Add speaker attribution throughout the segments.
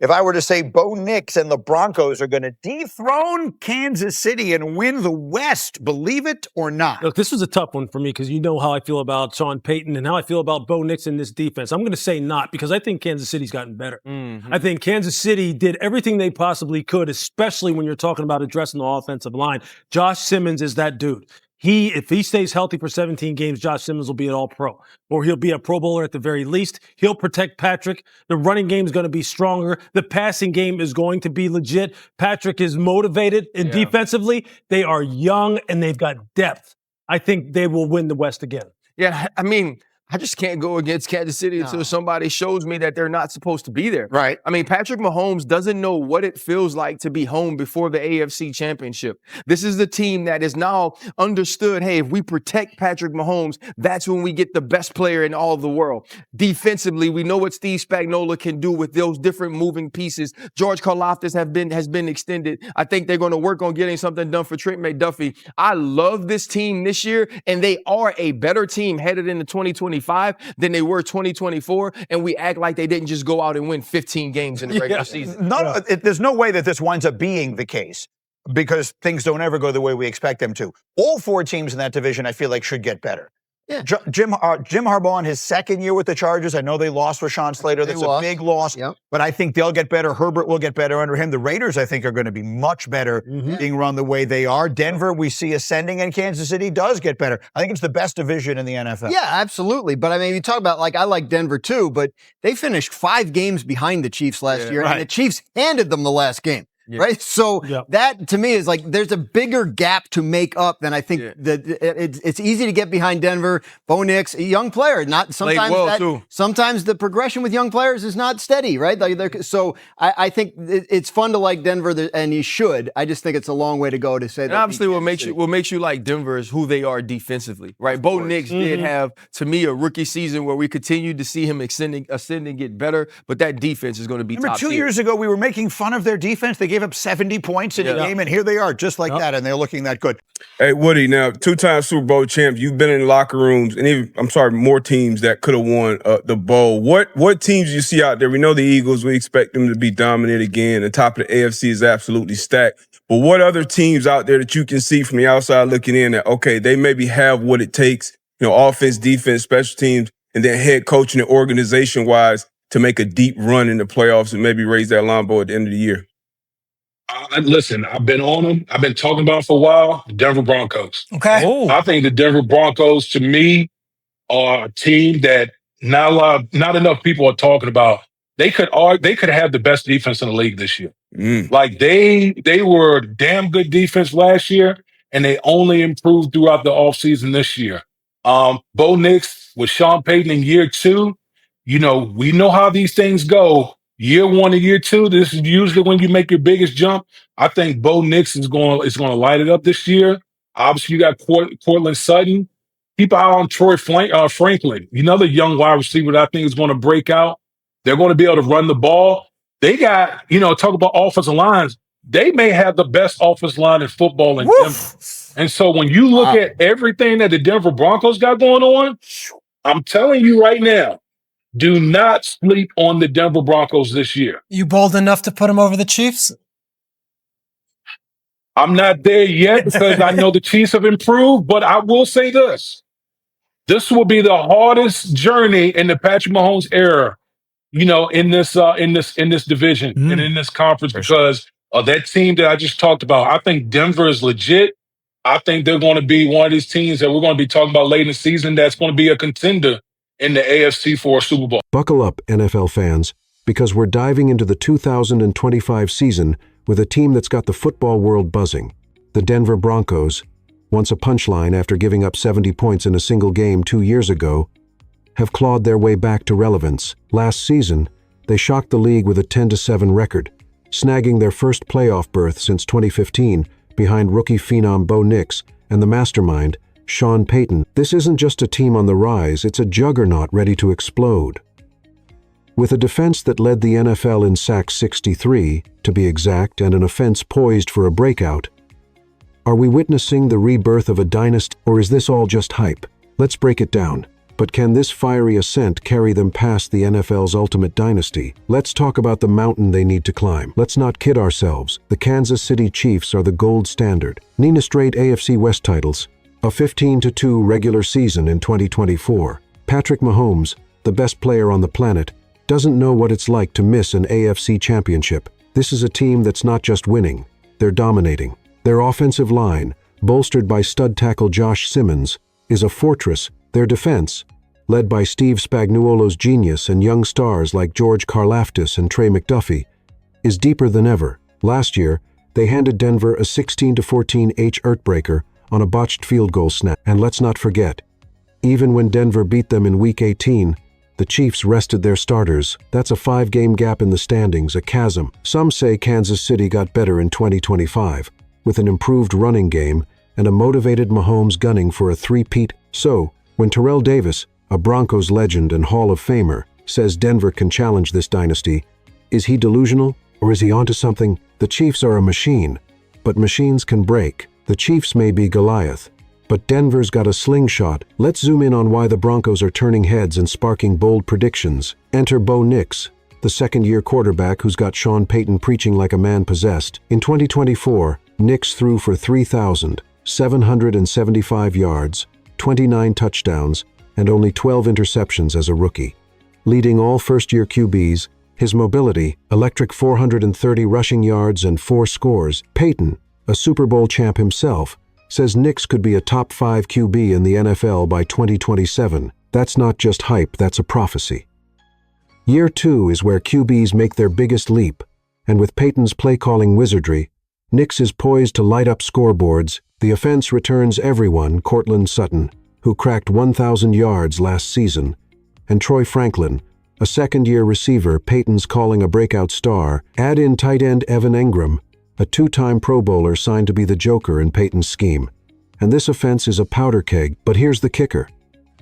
Speaker 1: If I were to say Bo Nix and the Broncos are going to dethrone Kansas City and win the West, believe it or not?
Speaker 2: Look, this was a tough one for me because you know how I feel about Sean Payton and how I feel about Bo Nix in this defense. I'm going to say not because I think Kansas City's gotten better.
Speaker 3: Mm-hmm.
Speaker 2: I think Kansas City did everything they possibly could, especially when you're talking about addressing the offensive line. Josh Simmons is that dude. If he stays healthy for 17 games, Josh Simmons will be an all-pro, or he'll be a Pro Bowler at the very least. He'll protect Patrick. The running game is going to be stronger. The passing game is going to be legit. Patrick is motivated, and defensively, they are young and they've got depth. I think they will win the West again.
Speaker 3: Yeah, I mean, I just can't go against Kansas City until somebody shows me that they're not supposed to be there.
Speaker 1: Right.
Speaker 3: I mean, Patrick Mahomes doesn't know what it feels like to be home before the AFC Championship. This is the team that is now understood, hey, if we protect Patrick Mahomes, that's when we get the best player in all of the world. Defensively, we know what Steve Spagnuolo can do with those different moving pieces. George Karlaftis has been extended. I think they're going to work on getting something done for Trent McDuffie. I love this team this year, and they are a better team headed into 2025 than they were 2024, and we act like they didn't just go out and win 15 games in the regular season.
Speaker 1: There's no way that this winds up being the case because things don't ever go the way we expect them to. All four teams in that division, I feel like, should get better.
Speaker 4: Yeah.
Speaker 1: Jim Harbaugh in his second year with the Chargers. I know they lost Rashawn Slater. That's a big loss.
Speaker 4: Yep.
Speaker 1: But I think they'll get better. Herbert will get better under him. The Raiders, I think, are going to be much better being run the way they are. Denver, we see ascending, and Kansas City does get better. I think it's the best division in the NFL.
Speaker 4: Yeah, absolutely. But I mean, you talk about, I like Denver too, but they finished 5 games behind the Chiefs last year, and the Chiefs handed them the last game. Yeah. Right? So that to me is there's a bigger gap to make up than I think that it's easy to get behind Denver. Bo Nix, a young player, sometimes the progression with young players is not steady, right? So I think it's fun to like Denver, and you should. I just think it's a long way to go to say
Speaker 3: and
Speaker 4: that.
Speaker 3: Obviously, what makes you like Denver is who they are defensively, right? Bo Nix did have, to me, a rookie season where we continued to see him ascend and get better, but that defense is going to be top tier.
Speaker 1: 2 years ago, we were making fun of their defense. They gave up 70 points in a game, and here they are just like that, and they're looking that good.
Speaker 5: Hey, Woody, now, 2-time Super Bowl champ, you've been in locker rooms, and even, more teams that could have won the bowl. What teams do you see out there? We know the Eagles, we expect them to be dominant again. The top of the AFC is absolutely stacked. But what other teams out there that you can see from the outside looking in that, okay, they maybe have what it takes, offense, defense, special teams, and then head coaching and organization-wise to make a deep run in the playoffs and maybe raise that line bowl at the end of the year?
Speaker 6: Listen, I've been on them. I've been talking about it for a while. The Denver Broncos.
Speaker 1: Okay.
Speaker 2: Oh.
Speaker 6: I think the Denver Broncos, to me, are a team that not enough people are talking about. They could have the best defense in the league this year. They were damn good defense last year, and they only improved throughout the offseason this year. Bo Nix with Sean Payton in year 2. We know how these things go. Year 1 and year 2, this is usually when you make your biggest jump. I think Bo Nix is going to light it up this year. Obviously, you got Cortland Sutton. Keep an eye on Troy Franklin. The young wide receiver that I think is going to break out. They're going to be able to run the ball. They got, talk about offensive lines. They may have the best offensive line in football in Denver. And so when you look at everything that the Denver Broncos got going on, I'm telling you right now, do not sleep on the Denver Broncos this year.
Speaker 7: You bold enough to put them over the Chiefs?
Speaker 6: I'm not there yet because I know the Chiefs have improved, but I will say this. This will be the hardest journey in the Patrick Mahomes era, in this division and in this conference because of that team that I just talked about. I think Denver is legit. I think they're going to be one of these teams that we're going to be talking about late in the season that's going to be a contender in the AFC for a Super Bowl.
Speaker 8: Buckle up, NFL fans, because we're diving into the 2025 season with a team that's got the football world buzzing. The Denver Broncos, once a punchline after giving up 70 points in a single game 2 years ago, have clawed their way back to relevance. Last season, they shocked the league with a 10-7 record, snagging their first playoff berth since 2015 behind rookie phenom Bo Nix and the mastermind, Sean Payton. This isn't just a team on the rise, it's a juggernaut ready to explode. With a defense that led the NFL in sacks 63, to be exact, and an offense poised for a breakout, are we witnessing the rebirth of a dynasty, or is this all just hype? Let's break it down. But can this fiery ascent carry them past the NFL's ultimate dynasty? Let's talk about the mountain they need to climb. Let's not kid ourselves. The Kansas City Chiefs are the gold standard. 9 straight AFC West titles, a 15-2 regular season in 2024. Patrick Mahomes, the best player on the planet, doesn't know what it's like to miss an AFC championship. This is a team that's not just winning, they're dominating. Their offensive line, bolstered by stud tackle Josh Simmons, is a fortress. Their defense, led by Steve Spagnuolo's genius and young stars like George Karlaftis and Trey McDuffie, is deeper than ever. Last year, they handed Denver a 16-14 earthbreaker on a botched field goal snap. And let's not forget, even when Denver beat them in Week 18, the Chiefs rested their starters. That's a 5-game gap in the standings, a chasm. Some say Kansas City got better in 2025, with an improved running game and a motivated Mahomes gunning for a three-peat. So, when Terrell Davis, a Broncos legend and Hall of Famer, says Denver can challenge this dynasty, is he delusional or is he onto something? The Chiefs are a machine, but machines can break. The Chiefs may be Goliath, but Denver's got a slingshot. Let's zoom in on why the Broncos are turning heads and sparking bold predictions. Enter Bo Nix, the second-year quarterback who's got Sean Payton preaching like a man possessed. In 2024, Nix threw for 3,775 yards, 29 touchdowns, and only 12 interceptions as a rookie. Leading all first-year QBs, his mobility, electric 430 rushing yards and 4 scores. Payton, a Super Bowl champ himself, says Nix could be a top 5 QB in the NFL by 2027. That's not just hype, that's a prophecy. Year 2 is where QBs make their biggest leap, and with Payton's play-calling wizardry, Nix is poised to light up scoreboards. The offense returns everyone, Cortland Sutton, who cracked 1,000 yards last season, and Troy Franklin, a second-year receiver Payton's calling a breakout star. Add in tight end Evan Engram, a 2-time Pro Bowler signed to be the joker in Payton's scheme. And this offense is a powder keg, but here's the kicker.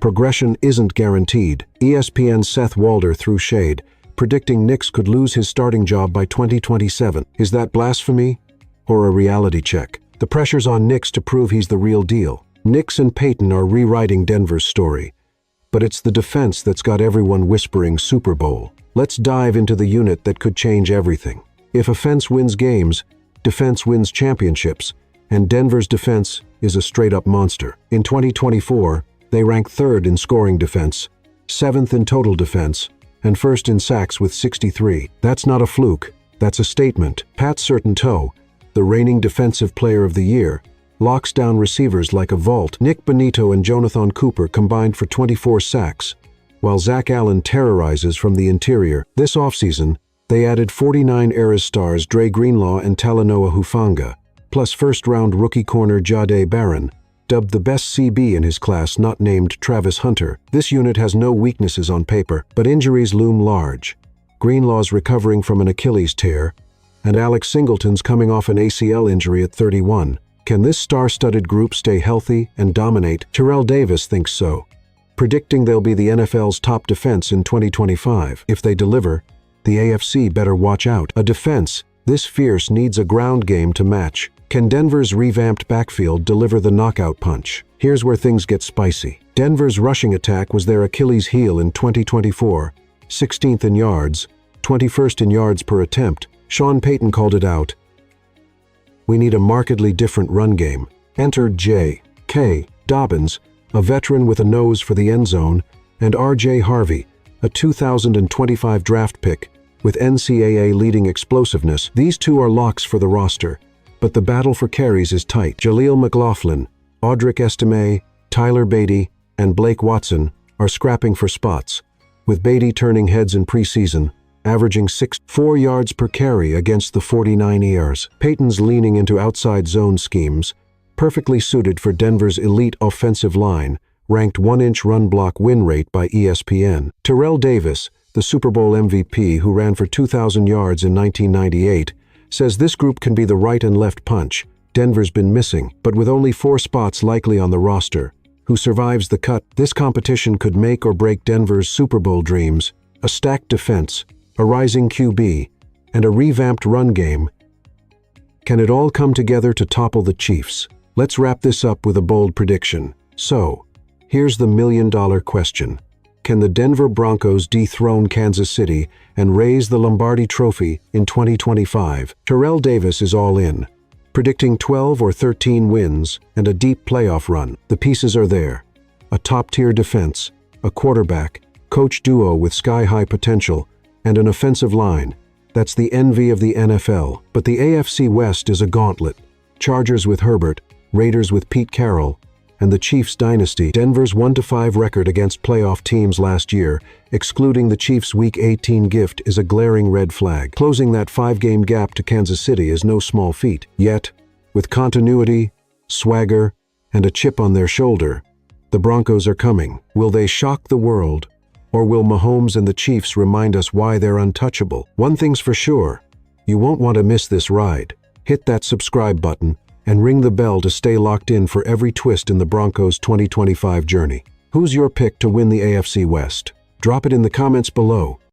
Speaker 8: Progression isn't guaranteed. ESPN's Seth Walder threw shade, predicting Nix could lose his starting job by 2027. Is that blasphemy or a reality check? The pressure's on Nix to prove he's the real deal. Nix and Payton are rewriting Denver's story, but it's the defense that's got everyone whispering Super Bowl. Let's dive into the unit that could change everything. If offense wins games, defense wins championships, and Denver's defense is a straight-up monster. In 2024, they rank 3rd in scoring defense, 7th in total defense, and 1st in sacks with 63. That's not a fluke, that's a statement. Pat Surtain-Toe, the reigning Defensive Player of the Year, locks down receivers like a vault. Nick Bonito and Jonathan Cooper combined for 24 sacks, while Zach Allen terrorizes from the interior. This offseason, they added 49 Eras stars Dre Greenlaw and Talanoa Hufanga, plus first-round rookie corner Jahdae Barron, dubbed the best CB in his class not named Travis Hunter. This unit has no weaknesses on paper, but injuries loom large. Greenlaw's recovering from an Achilles tear, and Alex Singleton's coming off an ACL injury at 31. Can this star-studded group stay healthy and dominate? Terrell Davis thinks so, predicting they'll be the NFL's top defense in 2025. If they deliver, the AFC better watch out. A defense this fierce needs a ground game to match. Can Denver's revamped backfield deliver the knockout punch? Here's where things get spicy. Denver's rushing attack was their Achilles heel in 2024, 16th in yards, 21st in yards per attempt. Sean Payton called it out. We need a markedly different run game. Enter J.K. Dobbins, a veteran with a nose for the end zone, and R.J. Harvey, a 2025 draft pick with NCAA leading explosiveness. These two are locks for the roster, but the battle for carries is tight. Jaleel McLaughlin, Audric Estime, Tyler Beatty, and Blake Watson are scrapping for spots, with Beatty turning heads in preseason, averaging 4 yards per carry against the 49ers. Payton's leaning into outside zone schemes, perfectly suited for Denver's elite offensive line, ranked 1-inch run block win rate by ESPN. Terrell Davis, the Super Bowl MVP who ran for 2,000 yards in 1998, says this group can be the right and left punch Denver's been missing, but with only 4 spots likely on the roster. Who survives the cut? This competition could make or break Denver's Super Bowl dreams. A stacked defense, a rising QB, and a revamped run game. Can it all come together to topple the Chiefs? Let's wrap this up with a bold prediction. So, Here's the million-dollar question. Can the Denver Broncos dethrone Kansas City and raise the Lombardi Trophy in 2025? Terrell Davis is all in, predicting 12 or 13 wins and a deep playoff run. The pieces are there. A top-tier defense, a quarterback, coach duo with sky-high potential, and an offensive line. That's the envy of the NFL. But the AFC West is a gauntlet. Chargers with Herbert, Raiders with Pete Carroll, and the Chiefs dynasty. Denver's 1-5 record against playoff teams last year, excluding the Chiefs' Week 18 gift, is a glaring red flag. Closing that 5-game gap to Kansas City is no small feat. Yet, with continuity, swagger, and a chip on their shoulder, the Broncos are coming. Will they shock the world, or will Mahomes and the Chiefs remind us why they're untouchable? One thing's for sure, you won't want to miss this ride. Hit that subscribe button and ring the bell to stay locked in for every twist in the Broncos' 2025 journey. Who's your pick to win the AFC West? Drop it in the comments below.